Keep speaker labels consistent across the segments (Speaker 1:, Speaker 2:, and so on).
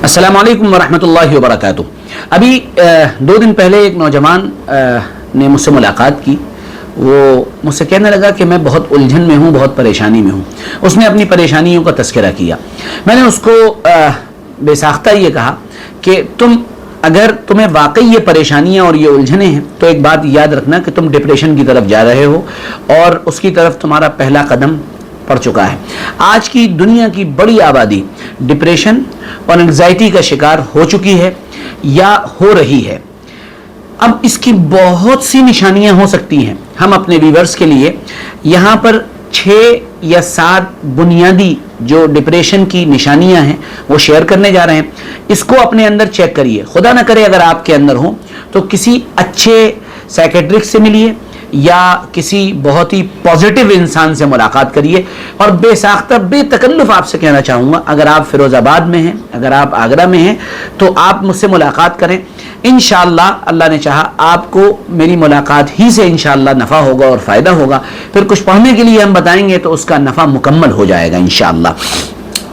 Speaker 1: अस्सलाम वालेकुम वरहमतुल्लाहि वबरकातुह। अभी 2 दिन पहले एक नौजवान ने मुझसे मुलाकात की। वो मुझसे कहने लगा कि मैं बहुत उलझन में हूँ, बहुत परेशानी में हूँ। उसने अपनी परेशानियों का तज़किरा किया। मैंने उसको बेसाख्ता ये कहा कि अगर तुम्हें वाकई ये परेशानियाँ और ये उलझनें हैं तो एक बात याद रखना कि तुम डिप्रेशन की तरफ जा रहे हो और उसकी तरफ तुम्हारा पहला कदम पड़ चुका है। आज की दुनिया की बड़ी आबादी डिप्रेशन और एंग्जाइटी का शिकार हो चुकी है या हो रही है। अब इसकी बहुत सी निशानियां हो सकती हैं। हम अपने व्यूअर्स के लिए यहाँ पर 6 या 7 बुनियादी जो डिप्रेशन की निशानियां हैं वो शेयर करने जा रहे हैं। इसको अपने अंदर चेक करिए। खुदा ना करे अगर आपके अंदर हो तो किसी अच्छे साइकेट्रिस्ट से मिलिए या किसी बहुत ही पॉजिटिव इंसान से मुलाकात करिए। और बेसाख्ता बेतकल्लुफ़ आपसे कहना चाहूँगा, अगर आप फिरोज़ाबाद में हैं, अगर आप आगरा में हैं तो आप मुझसे मुलाकात करें। इंशाअल्लाह अल्लाह ने चाहा आपको मेरी मुलाकात ही से इंशाअल्लाह नफ़ा होगा और फ़ायदा होगा। फिर कुछ पढ़ने के लिए हम बताएंगे तो उसका नफ़ा मुकम्मल हो जाएगा इंशाअल्लाह।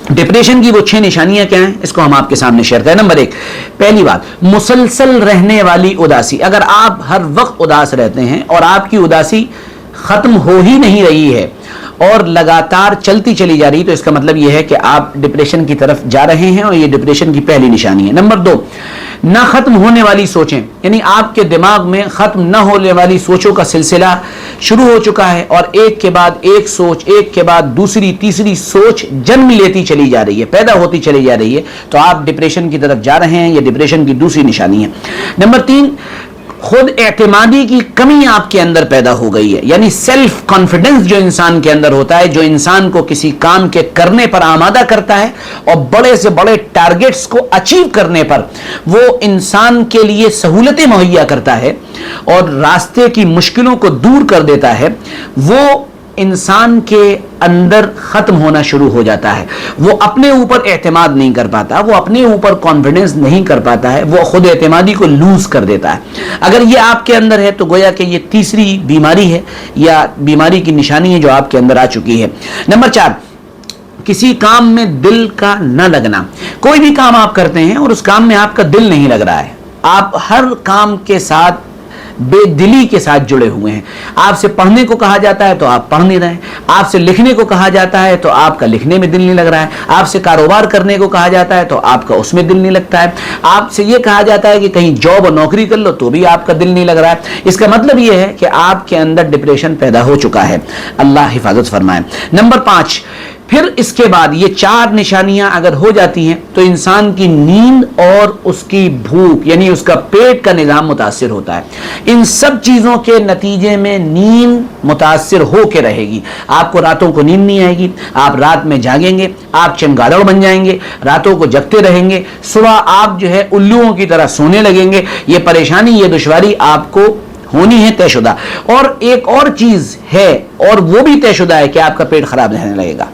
Speaker 1: डिप्रेशन की वो 6 निशानियां क्या हैं, इसको हम आपके सामने शेयर करें। नंबर 1, पहली बात, मुसलसल रहने वाली उदासी। अगर आप हर वक्त उदास रहते हैं और आपकी उदासी खत्म हो ही नहीं रही है और लगातार चलती चली जा रही, तो इसका मतलब यह है कि आप डिप्रेशन की तरफ जा रहे हैं और ये डिप्रेशन की पहली निशानी है। नंबर 2, ना खत्म होने वाली सोचें, यानी आपके दिमाग में खत्म न होने वाली सोचों का सिलसिला शुरू हो चुका है और एक के बाद एक सोच, एक के बाद दूसरी तीसरी सोच जन्म लेती चली जा रही है, पैदा होती चली जा रही है, तो आप डिप्रेशन की तरफ जा रहे हैं। ये डिप्रेशन की दूसरी निशानी है। नंबर 3, खुद एतमादी की कमी आपके अंदर पैदा हो गई है, यानी सेल्फ कॉन्फिडेंस जो इंसान के अंदर होता है, जो इंसान को किसी काम के करने पर आमादा करता है और बड़े से बड़े टारगेट्स को अचीव करने पर वो इंसान के लिए सहूलतें मुहैया करता है और रास्ते की मुश्किलों को दूर कर देता है, वो इंसान के अंदर खत्म होना शुरू हो जाता है। वो अपने ऊपर एतमाद नहीं कर पाता, वो अपने ऊपर कॉन्फिडेंस नहीं कर पाता है, वो खुद एतमादी को लूज कर देता है। अगर ये आपके अंदर है तो गोया कि ये तीसरी बीमारी है या बीमारी की निशानी है जो आपके अंदर आ चुकी है। नंबर 4, किसी काम में दिल का न लगना। कोई भी काम आप करते हैं और उस काम में आपका दिल नहीं लग रहा है, आप हर काम के साथ बेदिली के साथ जुड़े हुए हैं। आपसे पढ़ने को कहा जाता है तो आप पढ़ नहीं रहे हैं, आपसे लिखने को कहा जाता है तो आपका लिखने में दिल नहीं लग रहा है, आपसे कारोबार करने को कहा जाता है तो आपका उसमें दिल नहीं लगता है, आपसे ये कहा जाता है कि कहीं जॉब और नौकरी कर लो तो भी आपका दिल नहीं लग रहा है। इसका मतलब ये है कि आपके अंदर डिप्रेशन पैदा हो चुका है। अल्लाह हिफाजत फरमाए। नंबर 5, फिर इसके बाद ये 4 निशानियां अगर हो जाती हैं तो इंसान की नींद और उसकी भूख यानी उसका पेट का निज़ाम मुतासिर होता है। इन सब चीज़ों के नतीजे में नींद मुतासिर हो के रहेगी। आपको रातों को नींद नहीं आएगी, आप रात में जागेंगे, आप चमगादड़ बन जाएंगे, रातों को जगते रहेंगे, सुबह आप जो है उल्लुओं की तरह सोने लगेंगे। ये परेशानी, ये दुश्वारी आपको होनी है तयशुदा। और एक और चीज़ है और वो भी तयशुदा है कि आपका पेट खराब रहने लगेगा,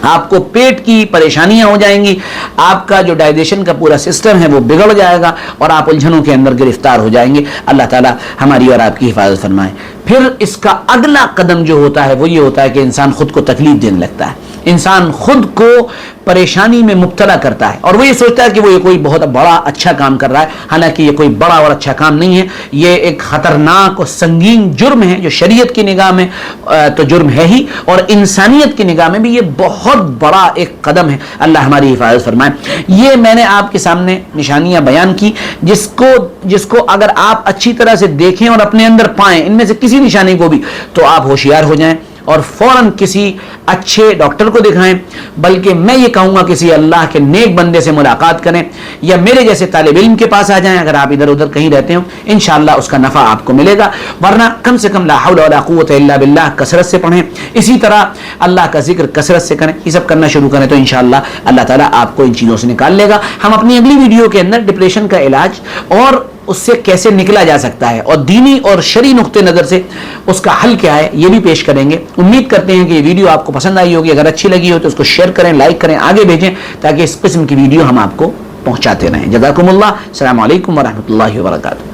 Speaker 1: आपको पेट की परेशानियां हो जाएंगी, आपका जो डाइजेशन का पूरा सिस्टम है वो बिगड़ जाएगा और आप उलझनों के अंदर गिरफ्तार हो जाएंगे। अल्लाह ताला हमारी और आपकी हिफाजत फरमाए। फिर इसका अगला कदम जो होता है वो ये होता है कि इंसान खुद को तकलीफ देने लगता है, इंसान खुद को परेशानी में मुब्तला करता है और वो ये सोचता है कि वो ये कोई बहुत बड़ा अच्छा काम कर रहा है, हालांकि ये कोई बड़ा और अच्छा काम नहीं है। ये एक खतरनाक और संगीन जुर्म है जो शरीयत की निगाह में तो जुर्म है ही और इंसानियत की निगाह में भी ये बहुत बड़ा एक कदम है। अल्लाह हमारी हिफाजत फरमाए। ये मैंने आपके सामने निशानियां बयान की जिसको अगर आप अच्छी तरह से देखें और अपने अंदर पाएं इनमें से किसी निशानी को भी, तो आप होशियार हो जाएं और फौरन किसी अच्छे डॉक्टर को दिखाएं। बल्कि मैं ये कहूँगा किसी अल्लाह के नेक बंदे से मुलाकात करें या मेरे जैसे तालिब इल्म के पास आ जाएं। अगर आप इधर उधर कहीं रहते हो इंशाअल्लाह उसका नफ़ा आपको मिलेगा, वरना कम से कम ला हौला वला कुव्वता इल्ला बिल्लाह कसरत से पढ़ें, इसी तरह अल्लाह का जिक्र कसरत से करें। ये सब करना शुरू करें तो इंशाअल्लाह अल्लाह ताला आपको इन चीज़ों से निकाल लेगा। हम अपनी अगली वीडियो के अंदर डिप्रेशन का इलाज और उससे कैसे निकला जा सकता है और दीनी और शरी नुक्ते नज़र से उसका हल क्या है ये भी पेश करेंगे। उम्मीद करते हैं कि ये वीडियो आपको पसंद आई होगी। अगर अच्छी लगी हो तो उसको शेयर करें, लाइक करें, आगे भेजें ताकि इस किस्म की वीडियो हम आपको पहुंचाते रहें। जज़ाकुमुल्लाह। अस्सलामु अलैकुम वरहमतुल्लाहि वबरकातुहू।